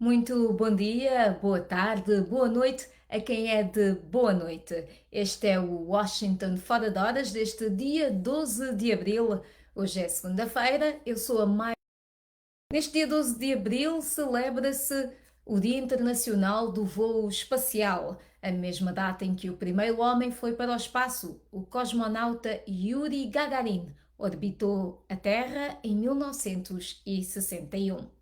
Muito bom dia, boa tarde, boa noite a quem é de boa noite. Este é o Washington Fora de Horas deste dia 12 de abril. Hoje é segunda-feira, eu sou a Mai. Neste dia 12 de abril celebra-se o Dia Internacional do Voo Espacial, a mesma data em que o primeiro homem foi para o espaço, o cosmonauta Yuri Gagarin, orbitou a Terra em 1961.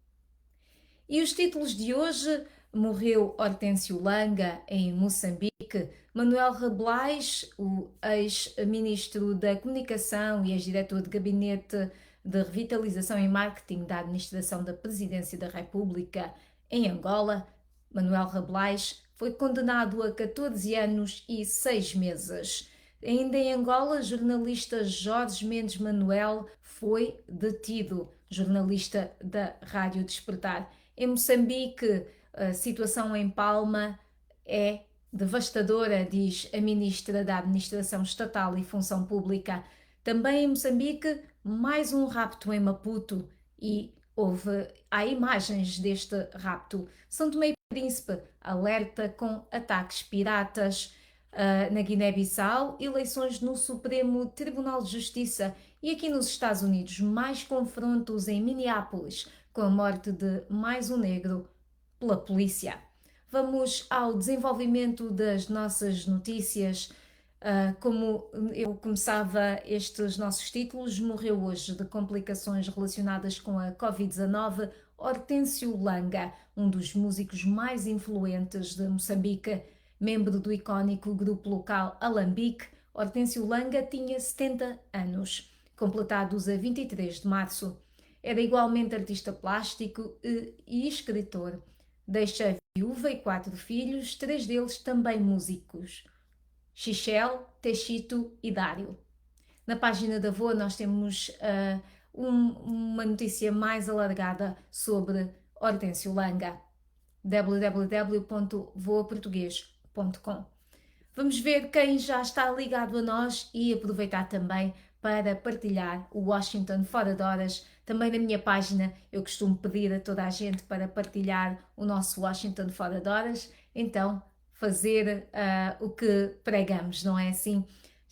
E os títulos de hoje: morreu Hortêncio Langa, em Moçambique; Manuel Reblais, o ex-ministro da Comunicação e ex-diretor de Gabinete de Revitalização e Marketing da Administração da Presidência da República, em Angola. Manuel Reblais foi condenado a 14 anos e 6 meses. Ainda em Angola, jornalista Jorge Mendes Manuel foi detido, jornalista da Rádio Despertar. Em Moçambique, a situação em Palma é devastadora, diz a ministra da Administração Estatal e Função Pública. Também em Moçambique, mais um rapto em Maputo e há imagens deste rapto. São Tomé e Príncipe alerta com ataques piratas. Na Guiné-Bissau, eleições no Supremo Tribunal de Justiça, e aqui nos Estados Unidos, mais confrontos em Minneapolis, com a morte de mais um negro pela polícia. Vamos ao desenvolvimento das nossas notícias. Como eu começava estes nossos títulos, morreu hoje de complicações relacionadas com a Covid-19 Hortêncio Langa, um dos músicos mais influentes de Moçambique. Membro do icónico grupo local Alambique, Hortêncio Langa tinha 70 anos, completados a 23 de março. Era igualmente artista plástico e escritor. Deixa viúva e 4 filhos, 3 deles também músicos: Xichel, Teixito e Dário. Na página da VOA nós temos uma notícia mais alargada sobre Hortêncio Langa. www.voaportugues.com. Vamos ver quem já está ligado a nós e aproveitar também para partilhar o Washington Fora de Horas. Também na minha página eu costumo pedir a toda a gente para partilhar o nosso Washington Fora de Horas, então fazer o que pregamos, não é assim?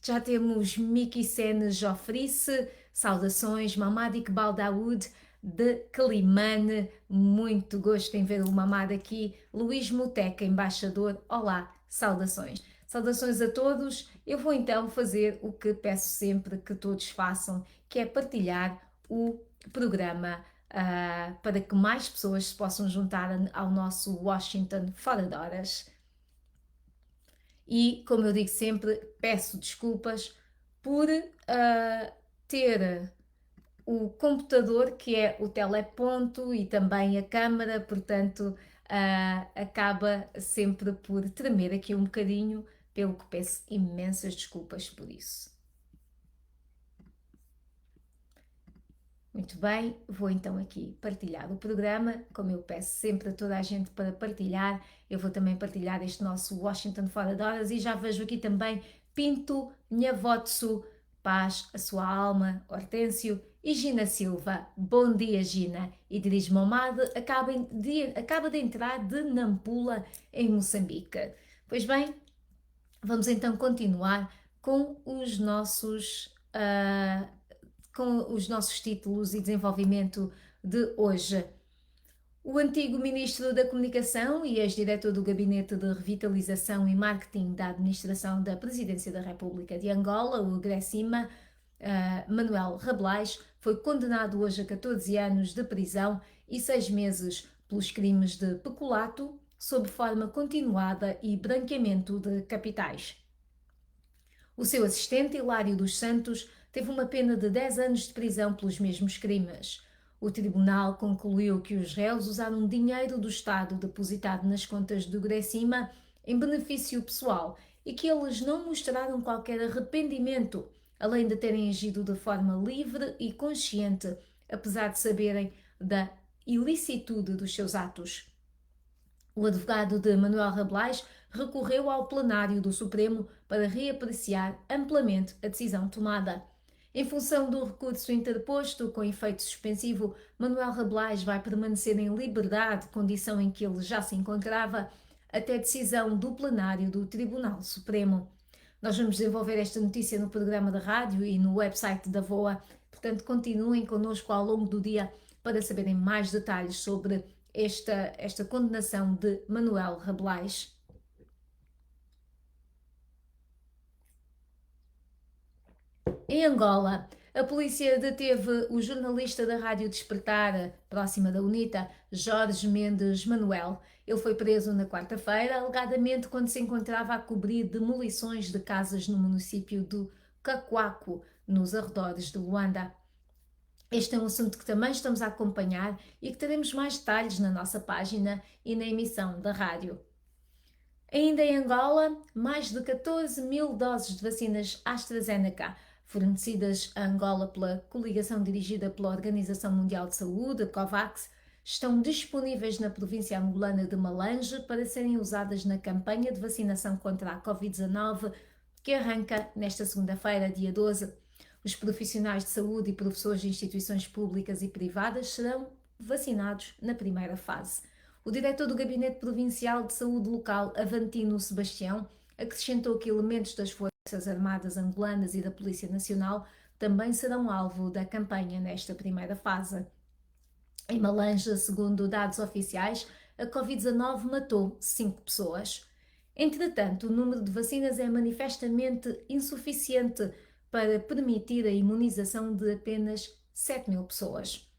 Já temos Miki Sene Jofrice, saudações; Mamad Iqbal Daoud, de Climane, muito gosto em ver o Mamad aqui; Luís Muteca, embaixador, olá, saudações. Saudações a todos. Eu vou então fazer o que peço sempre que todos façam, que é partilhar o programa para que mais pessoas se possam juntar ao nosso Washington Fora de Horas. E, como eu digo sempre, peço desculpas por ter o computador, que é o teleponto, e também a câmara, portanto, acaba sempre por tremer aqui um bocadinho, pelo que peço imensas desculpas por isso. Muito bem, vou então aqui partilhar o programa, como eu peço sempre a toda a gente para partilhar. Eu vou também partilhar este nosso Washington Fora de Horas, e já vejo aqui também Pinto Nhavotsu, paz a sua alma, Hortêncio, e Gina Silva. Bom dia, Gina. E Idris Momad acaba de entrar de Nampula, em Moçambique. Pois bem, vamos então continuar com os nossos títulos e desenvolvimento de hoje. O antigo ministro da Comunicação e ex-diretor do Gabinete de Revitalização e Marketing da Administração da Presidência da República de Angola, o GRECIMA, Manuel Reblais, foi condenado hoje a 14 anos de prisão e 6 meses pelos crimes de peculato, sob forma continuada, e branqueamento de capitais. O seu assistente, Hilário dos Santos, teve uma pena de 10 anos de prisão pelos mesmos crimes. O tribunal concluiu que os réus usaram dinheiro do Estado depositado nas contas do GRECIMA em benefício pessoal e que eles não mostraram qualquer arrependimento, além de terem agido de forma livre e consciente, apesar de saberem da ilicitude dos seus atos. O advogado de Manuel Reblais recorreu ao plenário do Supremo para reapreciar amplamente a decisão tomada. Em função do recurso interposto, com efeito suspensivo, Manuel Rabelais vai permanecer em liberdade, condição em que ele já se encontrava, até decisão do plenário do Tribunal Supremo. Nós vamos desenvolver esta notícia no programa de rádio e no website da VOA, portanto continuem connosco ao longo do dia para saberem mais detalhes sobre esta condenação de Manuel Rabelais. Em Angola, a polícia deteve o jornalista da Rádio Despertar, próxima da UNITA, Jorge Mendes Manuel. Ele foi preso na quarta-feira, alegadamente quando se encontrava a cobrir demolições de casas no município do Cacoaco, nos arredores de Luanda. Este é um assunto que também estamos a acompanhar e que teremos mais detalhes na nossa página e na emissão da rádio. Ainda em Angola, mais de 14 mil doses de vacinas AstraZeneca fornecidas a Angola pela coligação dirigida pela Organização Mundial de Saúde, a COVAX, estão disponíveis na província angolana de Malange para serem usadas na campanha de vacinação contra a Covid-19 que arranca nesta segunda-feira, dia 12. Os profissionais de saúde e professores de instituições públicas e privadas serão vacinados na primeira fase. O diretor do Gabinete Provincial de Saúde Local, Avantino Sebastião, acrescentou que elementos das Forças Armadas Angolanas e da Polícia Nacional também serão alvo da campanha nesta primeira fase. Em Malange, segundo dados oficiais, a Covid-19 matou 5 pessoas. Entretanto, o número de vacinas é manifestamente insuficiente para permitir a imunização de apenas 7 mil pessoas.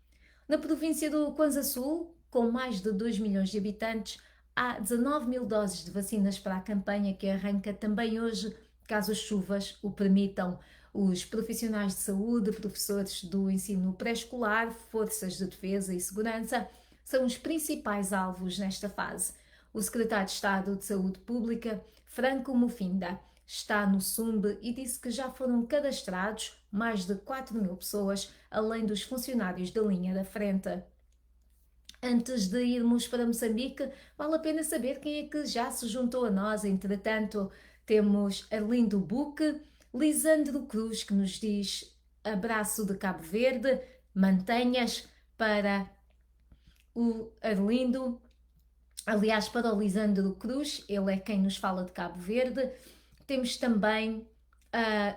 Na província do Kwanza Sul, com mais de 2 milhões de habitantes, há 19 mil doses de vacinas para a campanha que arranca também hoje, caso as chuvas o permitam. Os profissionais de saúde, professores do ensino pré-escolar, forças de defesa e segurança são os principais alvos nesta fase. O secretário de Estado de Saúde Pública, Franco Mufinda, está no SUMB e disse que já foram cadastrados mais de 4 mil pessoas, além dos funcionários da linha da frente. Antes de irmos para Moçambique, vale a pena saber quem é que já se juntou a nós. Entretanto, temos Arlindo Buque, Lisandro Cruz, que nos diz abraço de Cabo Verde, mantenhas para o Arlindo, aliás, para o Lisandro Cruz, ele é quem nos fala de Cabo Verde. Temos também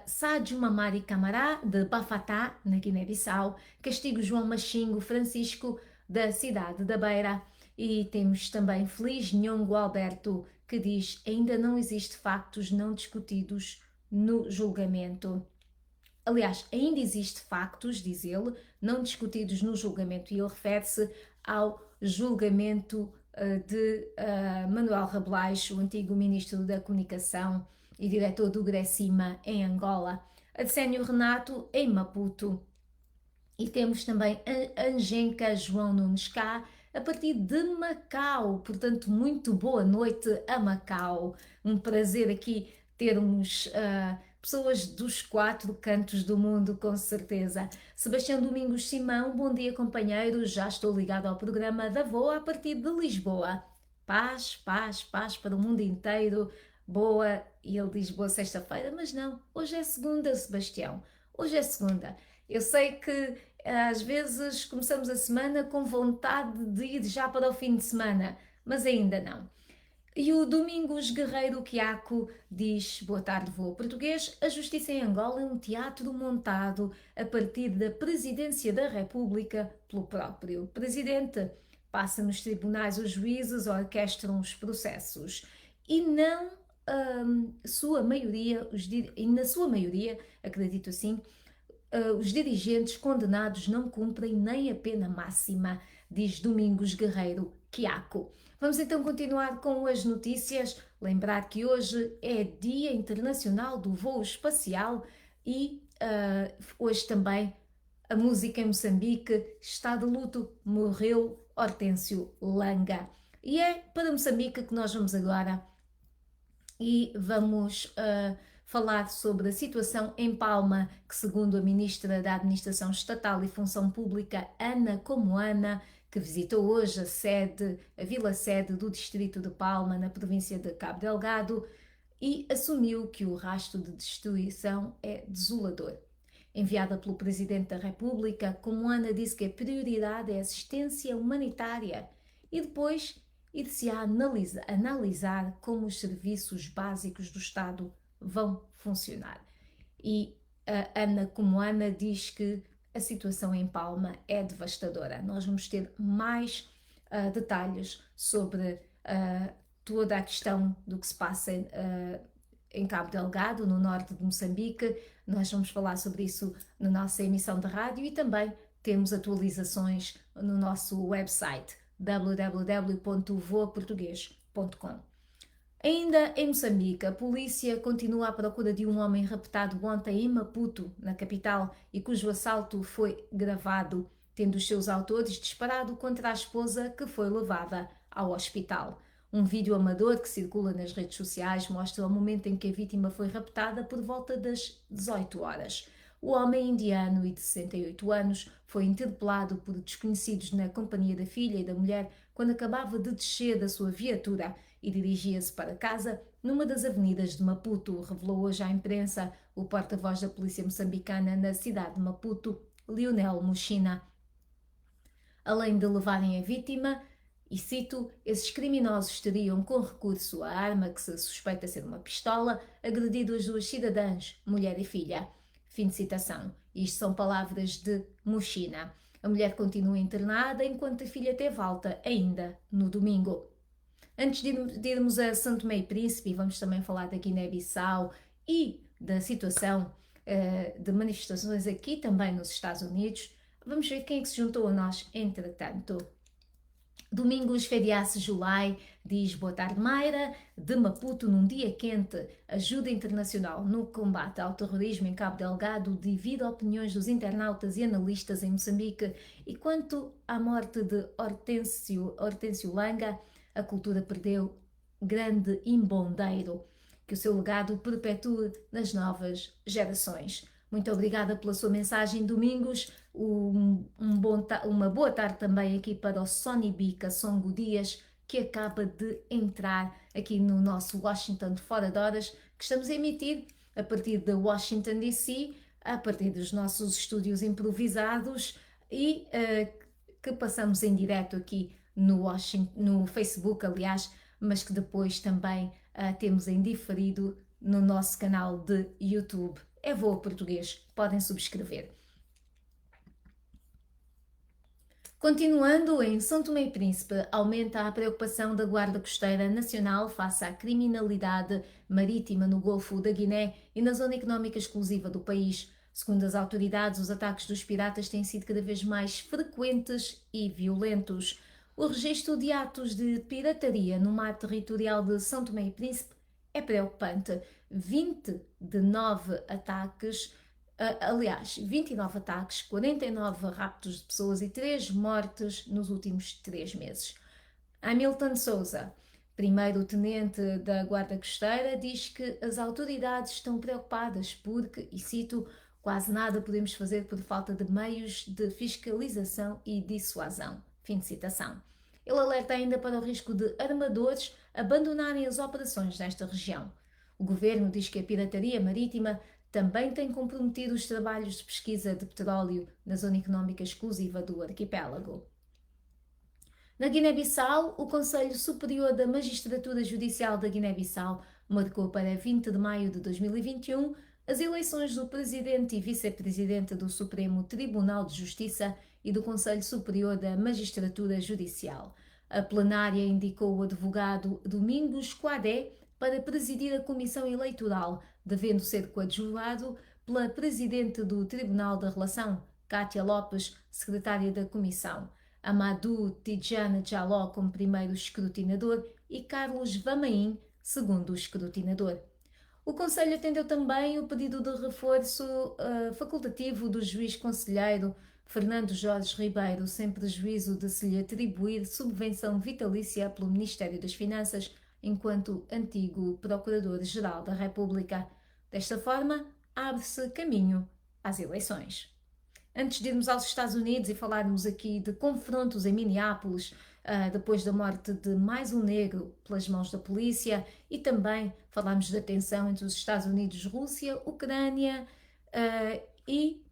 Sádio Mamari Camará, de Bafatá, na Guiné-Bissau, Castigo João Machingo Francisco, da cidade da Beira, e temos também Feliz Nhongo Alberto, que diz ainda não existe factos não discutidos no julgamento. Aliás, ainda existe factos, diz ele, não discutidos no julgamento, e ele refere-se ao julgamento de Manuel Rabelais, o antigo ministro da Comunicação e diretor do Grecima em Angola, Arsénio Renato em Maputo. E temos também Angenca João Nunes cá, a partir de Macau. Portanto, muito boa noite a Macau. Um prazer aqui termos pessoas dos 4 cantos do mundo, com certeza. Sebastião Domingos Simão, bom dia companheiros, já estou ligado ao programa da VOA a partir de Lisboa. Paz, paz, paz para o mundo inteiro. Boa, e ele diz boa sexta-feira, mas não, hoje é segunda, Sebastião. Hoje é segunda. Eu sei que às vezes começamos a semana com vontade de ir já para o fim de semana, mas ainda não. E o Domingos Guerreiro Quiaco diz, boa tarde, voo português, a justiça em Angola é um teatro montado a partir da presidência da República pelo próprio presidente. Passa nos tribunais os juízes, orquestram os processos e não sua maioria, e na sua maioria, acredito assim, os dirigentes condenados não cumprem nem a pena máxima, diz Domingos Guerreiro Quiaco. Vamos então continuar com as notícias. Lembrar que hoje é Dia Internacional do Voo Espacial e hoje também a música em Moçambique está de luto. Morreu Hortêncio Langa. E é para Moçambique que nós vamos agora e vamos falar sobre a situação em Palma, que segundo a Ministra da Administração Estatal e Função Pública, Ana Comoana, que visitou hoje a vila-sede do distrito de Palma, na província de Cabo Delgado, e assumiu que o rastro de destruição é desolador. enviada pelo Presidente da República. Comoana disse que a prioridade é a assistência humanitária e depois ir-se a analisar como os serviços básicos do Estado vão funcionar. E a Ana Comoana diz que a situação em Palma é devastadora. Nós vamos ter mais detalhes sobre toda a questão do que se passa em Cabo Delgado, no norte de Moçambique. Nós vamos falar sobre isso na nossa emissão de rádio e também temos atualizações no nosso website www.voaportugues.com. Ainda em Moçambique, a polícia continua à procura de um homem raptado ontem em Maputo, na capital, e cujo assalto foi gravado, tendo os seus autores disparado contra a esposa, que foi levada ao hospital. Um vídeo amador que circula nas redes sociais mostra o momento em que a vítima foi raptada por volta das 18 horas. O homem indiano e de 68 anos foi interpelado por desconhecidos na companhia da filha e da mulher quando acabava de descer da sua viatura e dirigia-se para casa numa das avenidas de Maputo, revelou hoje à imprensa o porta-voz da polícia moçambicana na cidade de Maputo, Lionel Muchina. Além de levarem a vítima, e cito, esses criminosos teriam, com recurso à arma que se suspeita ser uma pistola, agredido as duas cidadãs, mulher e filha. Fim de citação. Isto são palavras de Muchina. A mulher continua internada enquanto a filha teve alta ainda no domingo. Antes de irmos a São Tomé e Príncipe, vamos também falar da Guiné-Bissau e da situação de manifestações aqui também nos Estados Unidos. Vamos ver quem é que se juntou a nós entretanto. Domingos Feriace Julai diz: boa tarde, Mayra. De Maputo, num dia quente, ajuda internacional no combate ao terrorismo em Cabo Delgado divide opiniões dos internautas e analistas em Moçambique. E quanto à morte de Hortêncio Langa, a cultura perdeu grande imbondeiro. Que o seu legado perpetue nas gerações. Muito obrigada pela sua mensagem, Domingos. Uma boa tarde também aqui para o Sony Bica Songo Dias, que acaba de entrar aqui no nosso Washington de Fora de Horas, que estamos a emitir a partir de Washington DC, a partir dos nossos estúdios improvisados e que passamos em direto aqui no Facebook, aliás, mas que depois também temos em diferido no nosso canal de YouTube. É Voa Português, podem subscrever. Continuando em São Tomé e Príncipe, aumenta a preocupação da Guarda Costeira Nacional face à criminalidade marítima no Golfo da Guiné e na zona económica exclusiva do país. Segundo as autoridades, os ataques dos piratas têm sido cada vez mais frequentes e violentos. O registro de atos de pirataria no mar territorial de São Tomé e Príncipe é preocupante. 29 ataques, 49 raptos de pessoas e 3 mortes nos últimos 3 meses. Hamilton Souza, primeiro-tenente da Guarda Costeira, diz que as autoridades estão preocupadas porque, e cito, quase nada podemos fazer por falta de meios de fiscalização e dissuasão. Fim de citação. Ele alerta ainda para o risco de armadores abandonarem as operações nesta região. O governo diz que a pirataria marítima também tem comprometido os trabalhos de pesquisa de petróleo na zona económica exclusiva do arquipélago. Na Guiné-Bissau, o Conselho Superior da Magistratura Judicial da Guiné-Bissau marcou para 20 de maio de 2021 as eleições do Presidente e Vice-Presidente do Supremo Tribunal de Justiça e do Conselho Superior da Magistratura Judicial. A plenária indicou o advogado Domingos Quadé para presidir a Comissão Eleitoral, devendo ser coadjuvado pela Presidente do Tribunal da Relação, Cátia Lopes, secretária da Comissão, Amadou Tidjane Jaló como primeiro escrutinador e Carlos Vamaim, segundo escrutinador. O Conselho atendeu também o pedido de reforço facultativo do juiz conselheiro Fernando Jorge Ribeiro, sem prejuízo de se lhe atribuir subvenção vitalícia pelo Ministério das Finanças, enquanto antigo Procurador-Geral da República. Desta forma, abre-se caminho às eleições. Antes de irmos aos Estados Unidos e falarmos aqui de confrontos em Minneapolis, depois da morte de mais um negro pelas mãos da polícia, e também falarmos da tensão entre os Estados Unidos, Rússia, Ucrânia e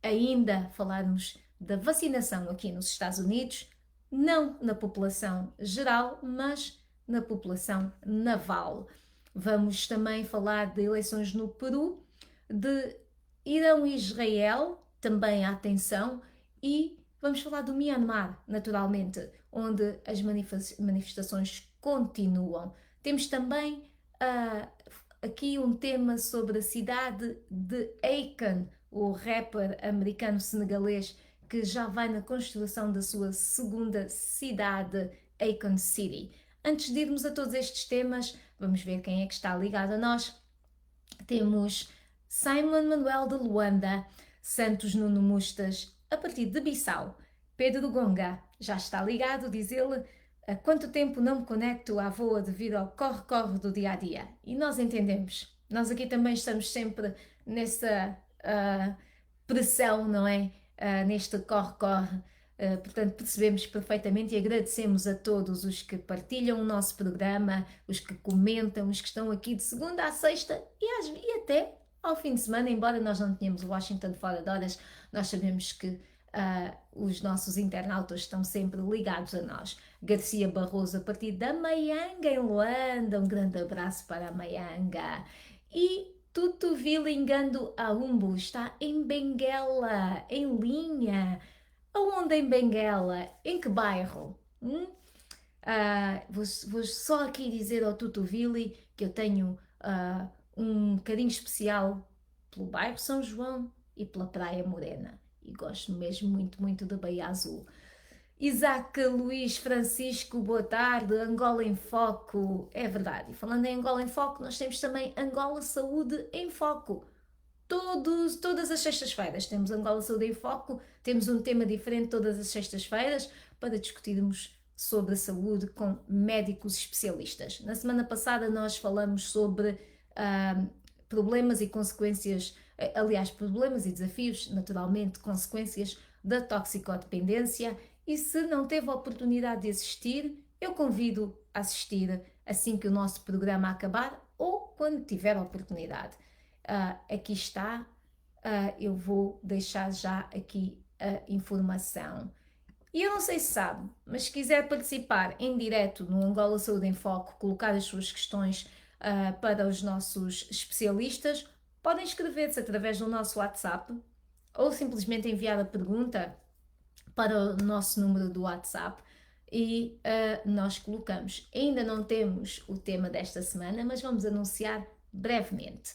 ainda falarmos da vacinação aqui nos Estados Unidos, não na população geral, mas na população naval. Vamos também falar de eleições no Peru, de Irão e Israel, também a atenção, e vamos falar do Myanmar, naturalmente, onde as manifestações continuam. Temos também aqui um tema sobre a cidade de Akon, o rapper americano-senegalês que já vai na construção da sua segunda cidade, Akon City. Antes de irmos a todos estes temas, vamos ver quem é que está ligado a nós. Temos Simon Manuel de Luanda, Santos Nuno Mustas, a partir de Bissau. Pedro Gonga já está ligado, diz ele. Há quanto tempo não me conecto à voa devido ao corre-corre do dia-a-dia? E nós entendemos. Nós aqui também estamos sempre nessa pressão, não é? Neste corre-corre. Portanto, percebemos perfeitamente e agradecemos a todos os que partilham o nosso programa, os que comentam, os que estão aqui de segunda à sexta e até ao fim de semana, embora nós não tenhamos o Washington fora de horas, nós sabemos que os nossos internautas estão sempre ligados a nós. Garcia Barroso, a partir da Maianga, em Luanda, um grande abraço para a Maianga. E Tutu Vilingando Aumbo está em Benguela, em linha. Aonde em Benguela? Em que bairro? Vou só aqui dizer ao Tutu Vili que eu tenho um carinho especial pelo bairro São João e pela Praia Morena. E gosto mesmo muito, muito da Baía Azul. Isaac Luís Francisco, boa tarde. Angola em Foco. É verdade. E falando em Angola em Foco, nós temos também Angola Saúde em Foco. Todas as sextas-feiras temos Angola Saúde em Foco, temos um tema diferente todas as sextas-feiras para discutirmos sobre a saúde com médicos especialistas. Na semana passada nós falamos sobre problemas e consequências, aliás, problemas e desafios, naturalmente, consequências da toxicodependência, e se não teve a oportunidade de assistir, eu convido a assistir assim que o nosso programa acabar ou quando tiver a oportunidade. Aqui está, eu vou deixar já aqui a informação. E eu não sei se sabe, mas se quiser participar em direto no Angola Saúde em Foco, colocar as suas questões para os nossos especialistas, podem inscrever-se através do nosso WhatsApp ou simplesmente enviar a pergunta para o nosso número do WhatsApp e nós colocamos. Ainda não temos o tema desta semana, mas vamos anunciar brevemente.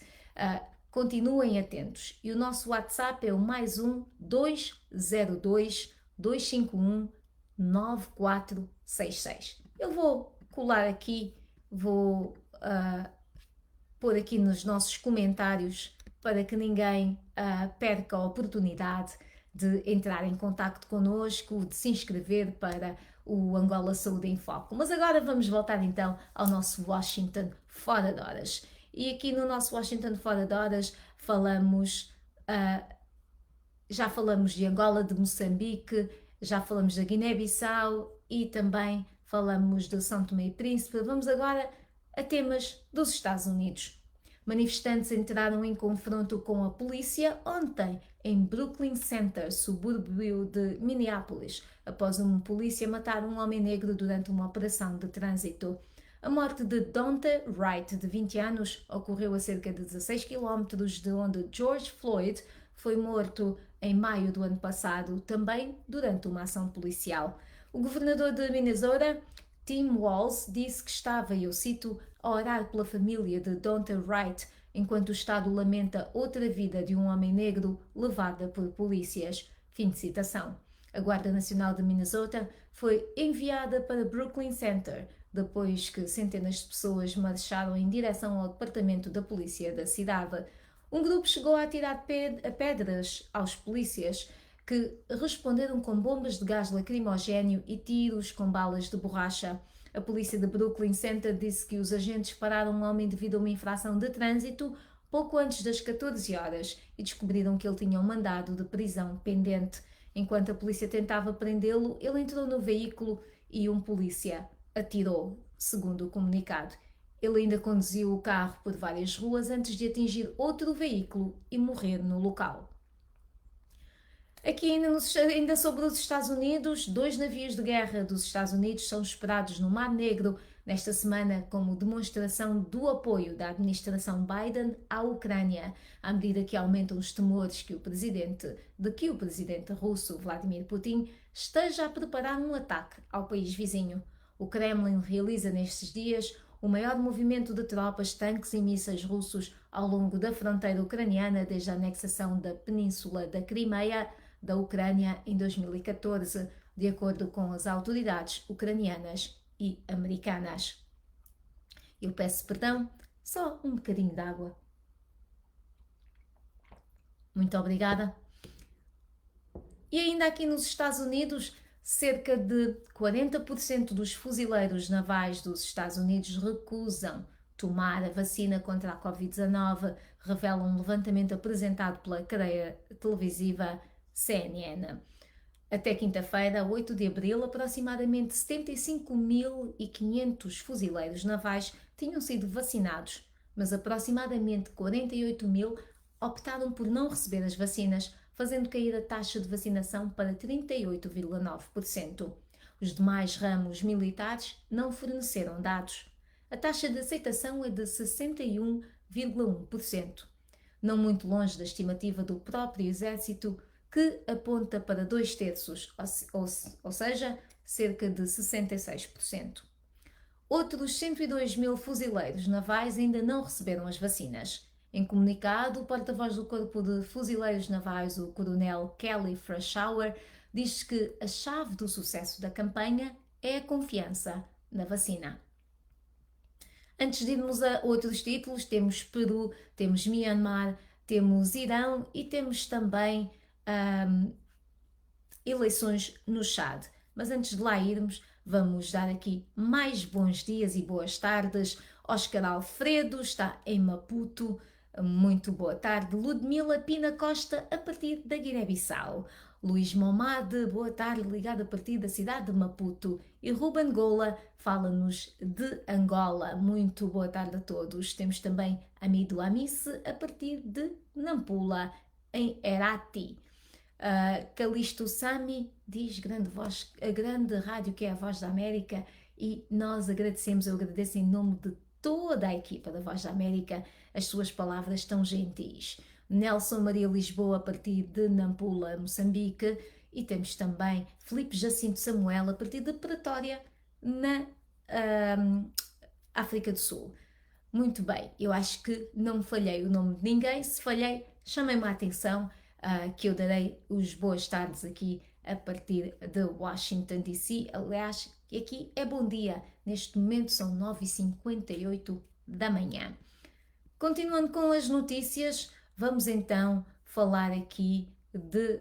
Continuem atentos. E o nosso WhatsApp é o +1 202 251 9466. Eu vou colar aqui, vou pôr aqui nos nossos comentários para que ninguém perca a oportunidade de entrar em contacto connosco, de se inscrever para o Angola Saúde em Foco. Mas agora vamos voltar então ao nosso Washington fora de horas. E aqui no nosso Washington fora de horas já falamos de Angola, de Moçambique, já falamos da Guiné-Bissau e também falamos de São Tomé e Príncipe. Vamos agora a temas dos Estados Unidos. Manifestantes entraram em confronto com a polícia ontem em Brooklyn Center, subúrbio de Minneapolis, após uma polícia matar um homem negro durante uma operação de trânsito. A morte de Daunte Wright, de 20 anos, ocorreu a cerca de 16 km de onde George Floyd foi morto em maio do ano passado, também durante uma ação policial. O governador de Minnesota, Tim Walz, disse que estava, e eu cito, a orar pela família de Daunte Wright, enquanto o Estado lamenta outra vida de um homem negro levada por polícias. Fim de citação. A Guarda Nacional de Minnesota foi enviada para Brooklyn Center, depois que centenas de pessoas marcharam em direção ao departamento da polícia da cidade. Um grupo chegou a atirar pedras aos polícias, que responderam com bombas de gás lacrimogéneo e tiros com balas de borracha. A polícia de Brooklyn Center disse que os agentes pararam um homem devido a uma infração de trânsito pouco antes das 14 horas e descobriram que ele tinha um mandado de prisão pendente. Enquanto a polícia tentava prendê-lo, ele entrou no veículo e um polícia atirou, segundo o comunicado. Ele ainda conduziu o carro por várias ruas antes de atingir outro veículo e morrer no local. Aqui ainda sobre os Estados Unidos, 2 navios de guerra dos Estados Unidos são esperados no Mar Negro nesta semana como demonstração do apoio da administração Biden à Ucrânia, à medida que aumentam os temores de que o presidente russo Vladimir Putin esteja a preparar um ataque ao país vizinho. O Kremlin realiza nestes dias o maior movimento de tropas, tanques e mísseis russos ao longo da fronteira ucraniana desde a anexação da Península da Crimeia da Ucrânia em 2014, de acordo com as autoridades ucranianas e americanas. Eu peço perdão, só um bocadinho de água. Muito obrigada. E ainda aqui nos Estados Unidos, cerca de 40% dos fuzileiros navais dos Estados Unidos recusam tomar a vacina contra a Covid-19, revela um levantamento apresentado pela cadeia televisiva CNN. Até quinta-feira, 8 de abril, aproximadamente 75.500 fuzileiros navais tinham sido vacinados, mas aproximadamente 48.000 optaram por não receber as vacinas, fazendo cair a taxa de vacinação para 38,9%. Os demais ramos militares não forneceram dados. A taxa de aceitação é de 61,1%, não muito longe da estimativa do próprio Exército, que aponta para 2/3, ou seja, cerca de 66%. Outros 102.000 fuzileiros navais ainda não receberam as vacinas. Em comunicado, o porta-voz do Corpo de Fuzileiros Navais, o coronel Kelly Freshour, diz que a chave do sucesso da campanha é a confiança na vacina. Antes de irmos a outros títulos, temos Peru, temos Myanmar, temos Irão e temos também eleições no Chad. Mas antes de lá irmos, vamos dar aqui mais bons dias e boas tardes. Oscar Alfredo está em Maputo. Muito boa tarde. Ludmila Pina Costa, a partir da Guiné-Bissau. Luís Momade, boa tarde, ligado a partir da cidade de Maputo. E Ruben Gola fala-nos de Angola. Muito boa tarde a todos. Temos também Amido Amice, a partir de Nampula, em Herati. Calixto Sami diz grande voz, a grande rádio que é a Voz da América, e nós agradecemos, eu agradeço em nome de toda a equipa da Voz da América as suas palavras tão gentis. Nelson Maria Lisboa, a partir de Nampula, Moçambique, e temos também Filipe Jacinto Samuel, a partir de Pretória, na África do Sul. Muito bem, eu acho que não falhei o nome de ninguém. Se falhei, chamem-me a atenção, que eu darei os boas tardes aqui a partir de Washington DC. Aliás, aqui é bom dia, neste momento são 9h58 da manhã. Continuando com as notícias, vamos então falar aqui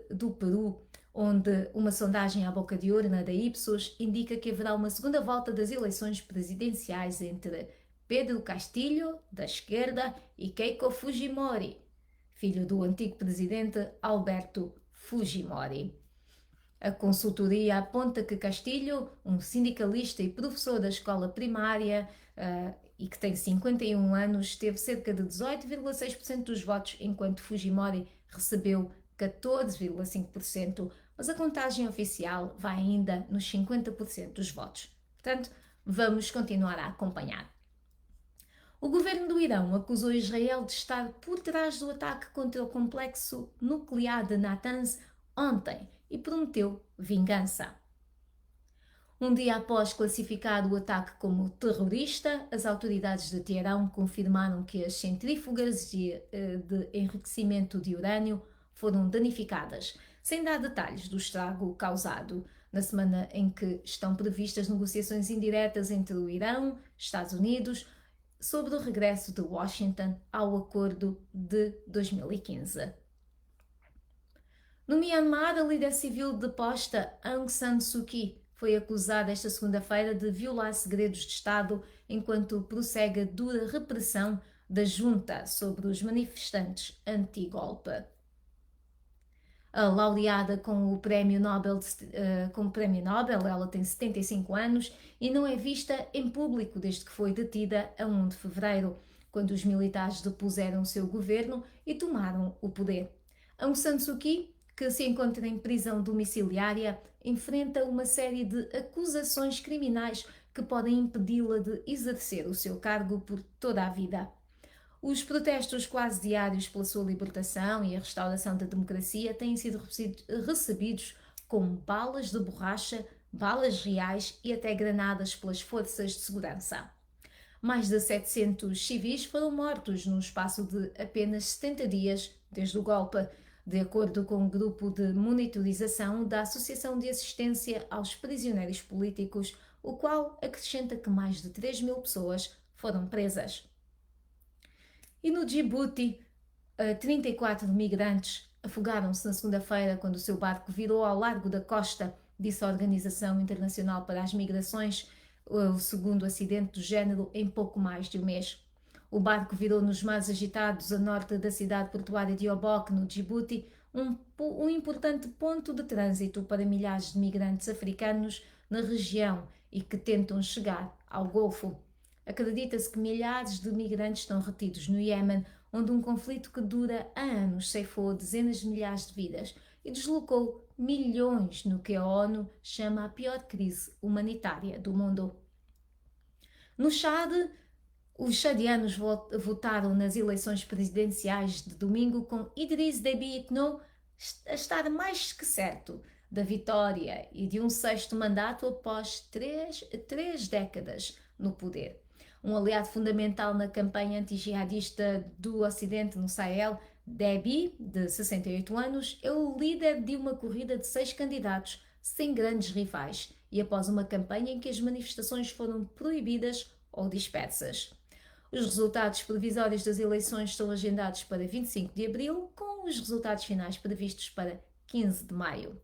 do Peru, onde uma sondagem à boca de urna da Ipsos indica que haverá uma segunda volta das eleições presidenciais entre Pedro Castillo, da esquerda, e Keiko Fujimori, filho do antigo presidente Alberto Fujimori. A consultoria aponta que Castillo, um sindicalista e professor da escola primária e que tem 51 anos, teve cerca de 18,6% dos votos, enquanto Fujimori recebeu 14,5%, mas a contagem oficial vai ainda nos 50% dos votos. Portanto, vamos continuar a acompanhar. O governo do Irão acusou Israel de estar por trás do ataque contra o complexo nuclear de Natanz ontem e prometeu vingança. Um dia após classificar o ataque como terrorista, as autoridades de Teherão confirmaram que as centrífugas de enriquecimento de urânio foram danificadas, sem dar detalhes do estrago causado, na semana em que estão previstas negociações indiretas entre o Irão e Estados Unidos sobre o regresso de Washington ao acordo de 2015. No Myanmar, a líder civil deposta Aung San Suu Kyi foi acusada esta segunda-feira de violar segredos de Estado enquanto prossegue a dura repressão da junta sobre os manifestantes anti-golpe. A laureada com o Prémio Nobel, ela tem 75 anos e não é vista em público desde que foi detida a 1 de fevereiro, quando os militares depuseram seu governo e tomaram o poder. Aung San Suu Kyi, que se encontra em prisão domiciliária, enfrenta uma série de acusações criminais que podem impedi-la de exercer o seu cargo por toda a vida. Os protestos quase diários pela sua libertação e a restauração da democracia têm sido recebidos com balas de borracha, balas reais e até granadas pelas forças de segurança. Mais de 700 civis foram mortos no espaço de apenas 70 dias desde o golpe, de acordo com o grupo de monitorização da Associação de Assistência aos Prisioneiros Políticos, o qual acrescenta que mais de 3.000 pessoas foram presas. E no Djibouti, 34 migrantes afogaram-se na segunda-feira quando o seu barco virou ao largo da costa, disse a Organização Internacional para as Migrações, o segundo acidente do género em pouco mais de um mês. O barco virou nos mares agitados a norte da cidade portuária de Obok, no Djibouti, um importante ponto de trânsito para milhares de migrantes africanos na região e que tentam chegar ao Golfo. Acredita-se que milhares de migrantes estão retidos no Iêmen, onde um conflito que dura há anos ceifou dezenas de milhares de vidas e deslocou milhões no que a ONU chama a pior crise humanitária do mundo. No Chad, os chadianos votaram nas eleições presidenciais de domingo, com Idriss Déby Itno a estar mais que certo da vitória e de um sexto mandato após três décadas no poder. Um aliado fundamental na campanha anti-jihadista do Ocidente no Sahel, Déby, de 68 anos, é o líder de uma corrida de 6 candidatos, sem grandes rivais, e após uma campanha em que as manifestações foram proibidas ou dispersas. Os resultados provisórios das eleições estão agendados para 25 de abril, com os resultados finais previstos para 15 de maio.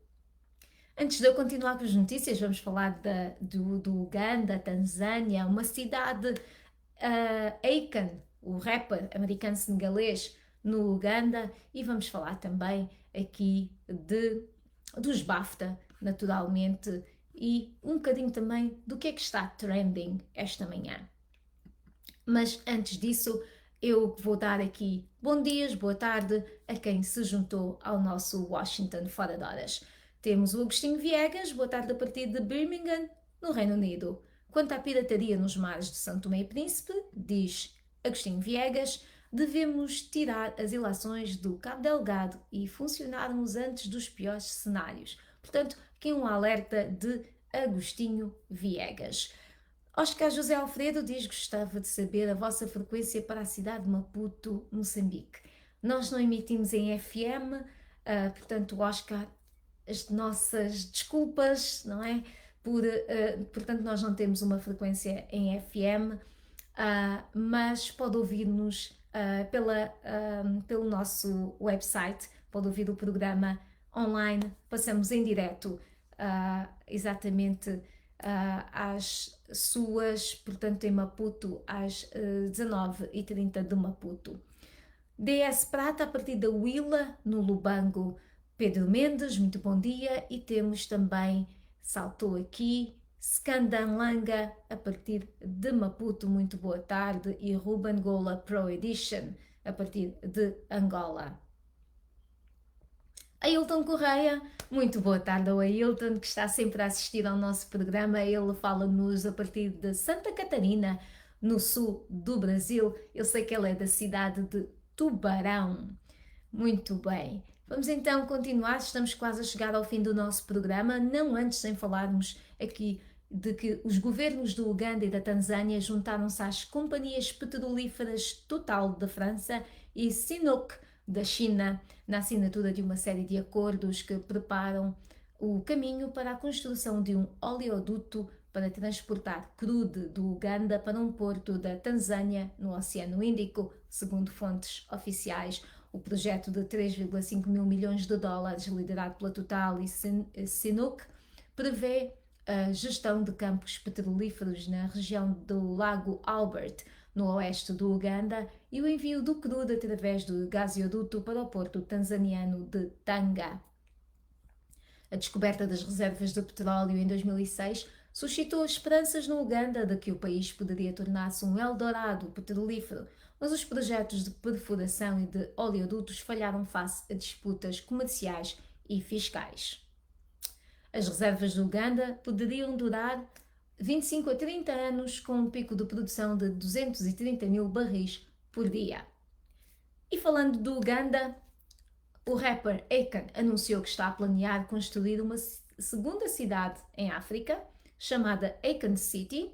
Antes de eu continuar com as notícias, vamos falar do Uganda, Tanzânia, uma cidade, Akon, o rapper americano-senegalês, no Uganda, e vamos falar também aqui dos BAFTA, naturalmente, e um bocadinho também do que é que está trending esta manhã. Mas antes disso, eu vou dar aqui bom dia, boa tarde a quem se juntou ao nosso Washington Fora de Horas. Temos o Agostinho Viegas, boa tarde a partir de Birmingham, no Reino Unido. Quanto à pirataria nos mares de São Tomé e Príncipe, diz Agostinho Viegas, devemos tirar as ilações do Cabo Delgado e funcionarmos antes dos piores cenários. Portanto, aqui um alerta de Agostinho Viegas. Oscar José Alfredo diz que gostava de saber a vossa frequência para a cidade de Maputo, Moçambique. Nós não emitimos em FM, portanto, Oscar, as nossas desculpas, não é? Portanto, nós não temos uma frequência em FM, mas pode ouvir-nos pelo nosso website, pode ouvir o programa online, passamos em direto exatamente às suas, portanto em Maputo, às 19h30 de Maputo. DS Prata a partir da Huila, no Lubango, Pedro Mendes, muito bom dia, e temos também, saltou aqui, Skandan Langa a partir de Maputo, muito boa tarde, e Ruben Gola Pro Edition a partir de Angola. Ailton Correia, muito boa tarde ao Ailton, que está sempre a assistir ao nosso programa. Ele fala-nos a partir de Santa Catarina, no sul do Brasil. Eu sei que ele é da cidade de Tubarão. Muito bem. Vamos então continuar, estamos quase a chegar ao fim do nosso programa, não antes sem falarmos aqui de que os governos do Uganda e da Tanzânia juntaram-se às companhias petrolíferas Total da França e Sinopec da China, na assinatura de uma série de acordos que preparam o caminho para a construção de um oleoduto para transportar crude do Uganda para um porto da Tanzânia, no Oceano Índico, segundo fontes oficiais. O projeto de 3,5 mil milhões de dólares, liderado pela Total e Sinopec, prevê a gestão de campos petrolíferos na região do Lago Albert, no oeste do Uganda, e o envio do crudo através do gasoduto para o porto tanzaniano de Tanga. A descoberta das reservas de petróleo em 2006 suscitou esperanças no Uganda de que o país poderia tornar-se um Eldorado petrolífero, mas os projetos de perfuração e de oleodutos falharam face a disputas comerciais e fiscais. As reservas de Uganda poderiam durar 25 a 30 anos, com um pico de produção de 230 mil barris por dia. E falando do Uganda, o rapper Akon anunciou que está a planear construir uma segunda cidade em África, chamada Akon City,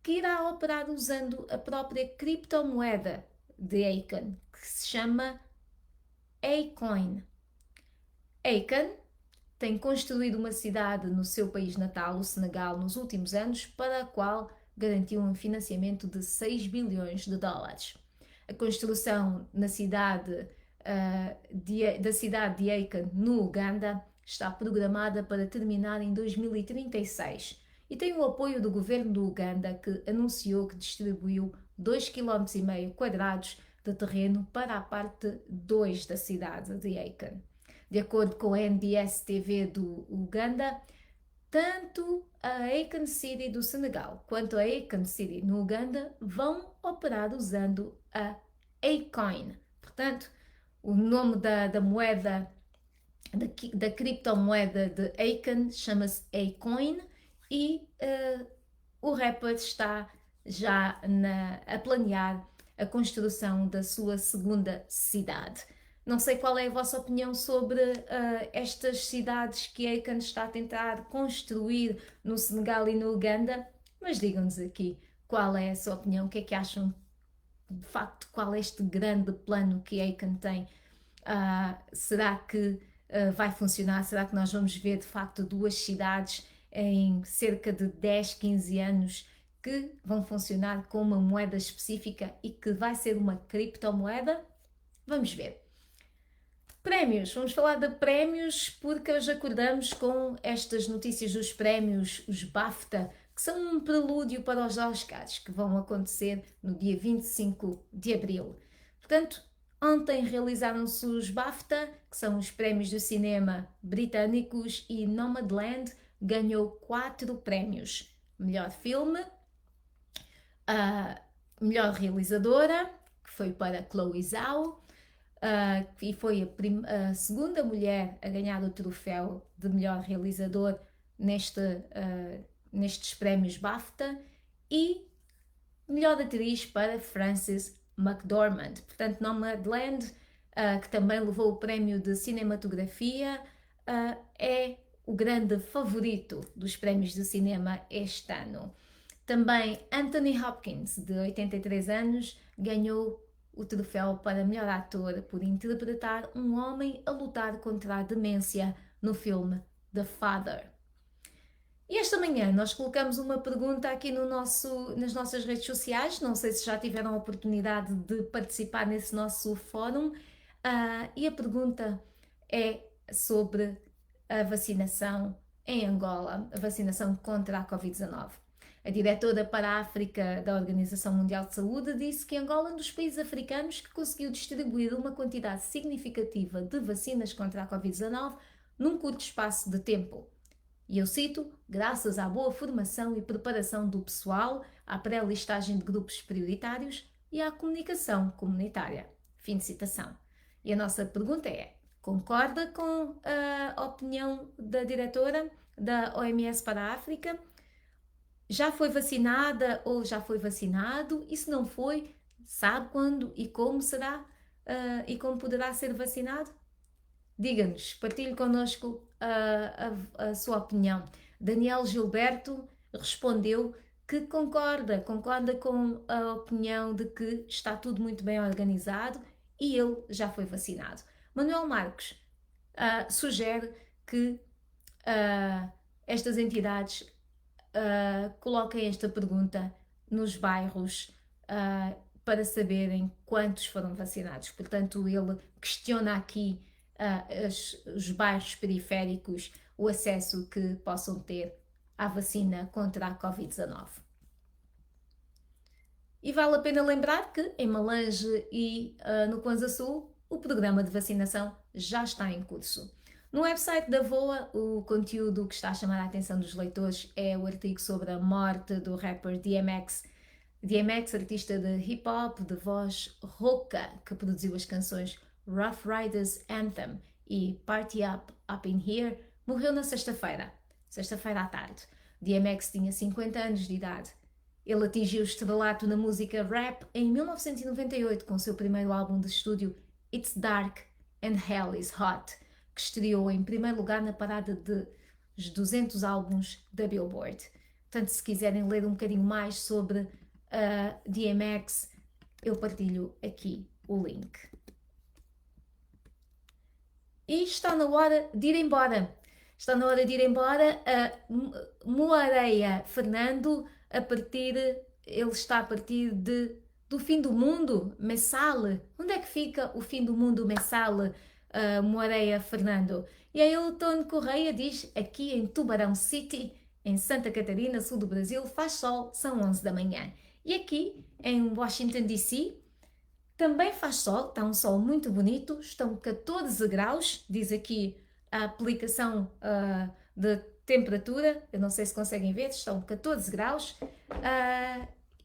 que irá operar usando a própria criptomoeda de Akon, que se chama Acoin. Akon tem construído uma cidade no seu país natal, o Senegal, nos últimos anos, para a qual garantiu um financiamento de 6 bilhões de dólares. A construção na cidade, da cidade de Akon, no Uganda, está programada para terminar em 2036 e tem o apoio do governo do Uganda, que anunciou que distribuiu 2,5 km de terreno para a parte 2 da cidade de Akon. De acordo com a NBS TV do Uganda, tanto a Akon City do Senegal quanto a Akon City no Uganda vão operar usando a Acoin. Portanto, o nome da moeda, da criptomoeda de Akon, chama-se Acoin, e o rapper está já a planear a construção da sua segunda cidade. Não sei qual é a vossa opinião sobre estas cidades que Akon está a tentar construir no Senegal e no Uganda, mas digam-nos aqui qual é a sua opinião, o que é que acham de facto, qual é este grande plano que Akon tem. Será que vai funcionar? Será que nós vamos ver de facto duas cidades em cerca de 10, 15 anos que vão funcionar com uma moeda específica e que vai ser uma criptomoeda? Vamos ver. Prémios, vamos falar de prémios porque hoje acordamos com estas notícias dos prémios, os BAFTA, que são um prelúdio para os Oscars, que vão acontecer no dia 25 de abril. Portanto, ontem realizaram-se os BAFTA, que são os prémios do cinema britânicos, e Nomadland ganhou 4 prémios. Melhor filme, melhor realizadora, que foi para Chloe Zhao, e foi a segunda mulher a ganhar o troféu de melhor realizador nestes prémios BAFTA, e melhor atriz para Frances McDormand. Portanto, Nomadland, que também levou o prémio de cinematografia, é o grande favorito dos prémios de cinema este ano. Também Anthony Hopkins, de 83 anos, ganhou o troféu para melhor ator por interpretar um homem a lutar contra a demência no filme The Father. E esta manhã nós colocamos uma pergunta aqui nas nossas redes sociais, não sei se já tiveram a oportunidade de participar nesse nosso fórum, e a pergunta é sobre a vacinação em Angola, a vacinação contra a Covid-19. A diretora para a África da Organização Mundial de Saúde disse que Angola é um dos países africanos que conseguiu distribuir uma quantidade significativa de vacinas contra a Covid-19 num curto espaço de tempo. E eu cito, graças à boa formação e preparação do pessoal, à pré-listagem de grupos prioritários e à comunicação comunitária. Fim de citação. E a nossa pergunta é, concorda com a opinião da diretora da OMS para a África? Já foi vacinada ou já foi vacinado? E se não foi, sabe quando e como será e como poderá ser vacinado? Diga-nos, partilhe connosco a sua opinião. Daniel Gilberto respondeu que concorda com a opinião de que está tudo muito bem organizado e ele já foi vacinado. Manuel Marcos sugere que estas entidades coloquem esta pergunta nos bairros para saberem quantos foram vacinados. Portanto, ele questiona aqui os bairros periféricos, o acesso que possam ter à vacina contra a Covid-19. E vale a pena lembrar que em Malange e no Kwanza Sul o programa de vacinação já está em curso. No website da VOA, o conteúdo que está a chamar a atenção dos leitores é o artigo sobre a morte do rapper DMX. DMX, artista de hip-hop de voz rouca, que produziu as canções Rough Riders Anthem e Party Up, Up in Here, morreu na sexta-feira à tarde. DMX tinha 50 anos de idade. Ele atingiu o estrelato na música rap em 1998 com o seu primeiro álbum de estúdio It's Dark and Hell is Hot, que estreou em primeiro lugar na parada dos 200 álbuns da Billboard. Portanto, se quiserem ler um bocadinho mais sobre DMX, eu partilho aqui o link. E está na hora de ir embora. Está na hora de ir embora. Moareia Fernando, ele está a partir do fim do mundo, Messale. Onde é que fica o fim do mundo, Messale, Moareia Fernando? E a Elton Correia diz, aqui em Tubarão City, em Santa Catarina, sul do Brasil, faz sol, são 11 da manhã. E aqui, em Washington, D.C., também faz sol, está um sol muito bonito, estão 14 graus, diz aqui a aplicação de temperatura, eu não sei se conseguem ver, estão 14 graus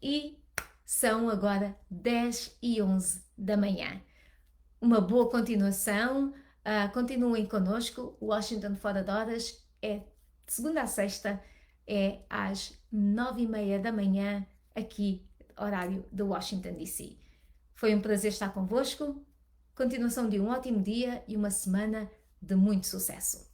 e são agora 10 e 11 da manhã. Uma boa continuação, continuem connosco, o Washington Fora de Horas é de segunda a sexta, é às 9h30 da manhã, aqui, horário de Washington DC. Foi um prazer estar convosco, continuação de um ótimo dia e uma semana de muito sucesso.